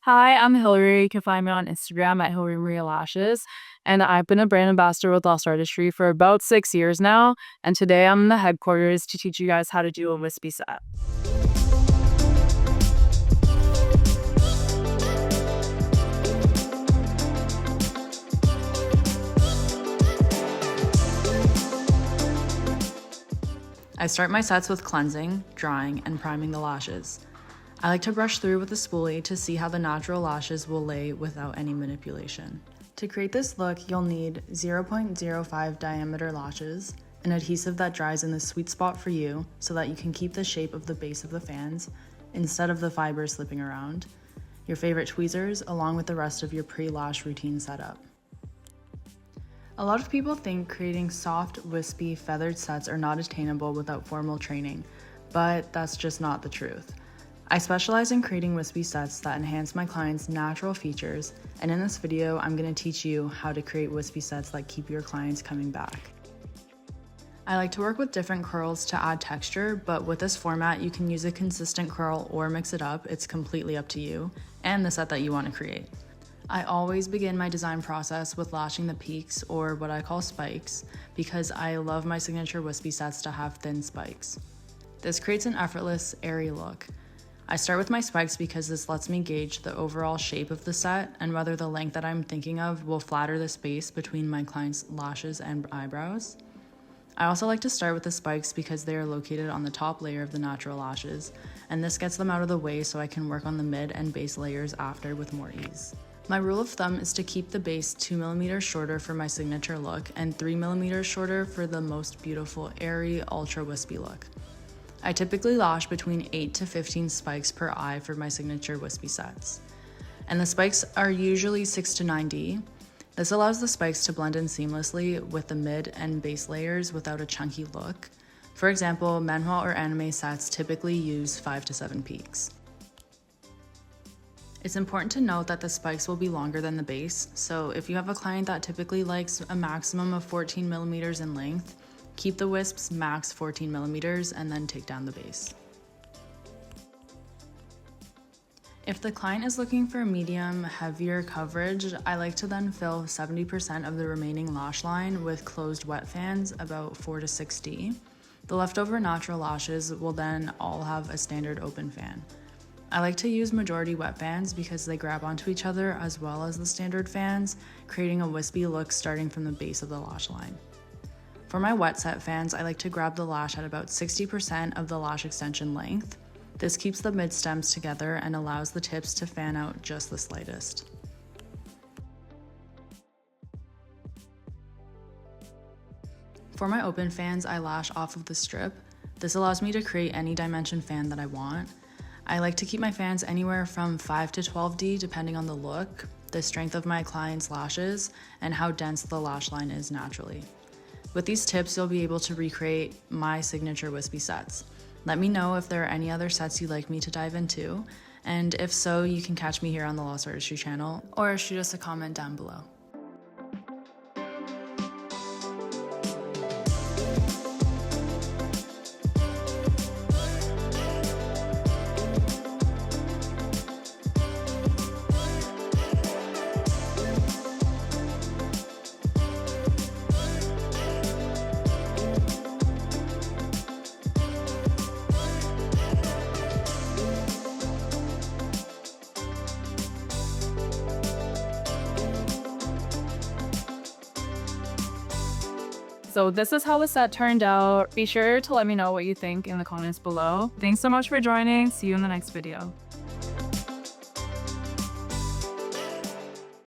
Hi, I'm Hillary. You can find me on Instagram at Hillary Maria Lashes. And I've been a brand ambassador with Lost Artistry for about 6 years now. And today I'm in the headquarters to teach you guys how to do a wispy set. I start my sets with cleansing, drying, and priming the lashes. I like to brush through with a spoolie to see how the natural lashes will lay without any manipulation. To create this look, you'll need 0.05 diameter lashes, an adhesive that dries in the sweet spot for you so that you can keep the shape of the base of the fans instead of the fibers slipping around, your favorite tweezers, along with the rest of your pre-lash routine setup. A lot of people think creating soft, wispy, feathered sets are not attainable without formal training, but that's just not the truth. I specialize in creating wispy sets that enhance my clients' natural features, and in this video, I'm going to teach you how to create wispy sets that keep your clients coming back. I like to work with different curls to add texture, but with this format, you can use a consistent curl or mix it up. It's completely up to you and the set that you want to create. I always begin my design process with lashing the peaks, or what I call spikes, because I love my signature wispy sets to have thin spikes. This creates an effortless, airy look. I start with my spikes because this lets me gauge the overall shape of the set and whether the length that I'm thinking of will flatter the space between my client's lashes and eyebrows. I also like to start with the spikes because they are located on the top layer of the natural lashes, and this gets them out of the way so I can work on the mid and base layers after with more ease. My rule of thumb is to keep the base 2 mm shorter for my signature look and 3 mm shorter for the most beautiful, airy, ultra wispy look. I typically lash between 8 to 15 spikes per eye for my signature wispy sets. And the spikes are usually 6 to 9D. This allows the spikes to blend in seamlessly with the mid and base layers without a chunky look. For example, manhwa or anime sets typically use 5 to 7 peaks. It's important to note that the spikes will be longer than the base, so if you have a client that typically likes a maximum of 14 mm in length, keep the wisps max 14 mm and then take down the base. If the client is looking for medium, heavier coverage, I like to then fill 70% of the remaining lash line with closed wet fans, about 4 to 6D. The leftover natural lashes will then all have a standard open fan. I like to use majority wet fans because they grab onto each other as well as the standard fans, creating a wispy look starting from the base of the lash line. For my wet set fans, I like to grab the lash at about 60% of the lash extension length. This keeps the mid stems together and allows the tips to fan out just the slightest. For my open fans, I lash off of the strip. This allows me to create any dimension fan that I want. I like to keep my fans anywhere from 5 to 12D depending on the look, the strength of my client's lashes, and how dense the lash line is naturally. With these tips, you'll be able to recreate my signature wispy sets. Let me know if there are any other sets you'd like me to dive into, and if so, you can catch me here on the Lost Artistry channel, or shoot us a comment down below. So this is how the set turned out. Be sure to let me know what you think in the comments below. Thanks so much for joining. See you in the next video.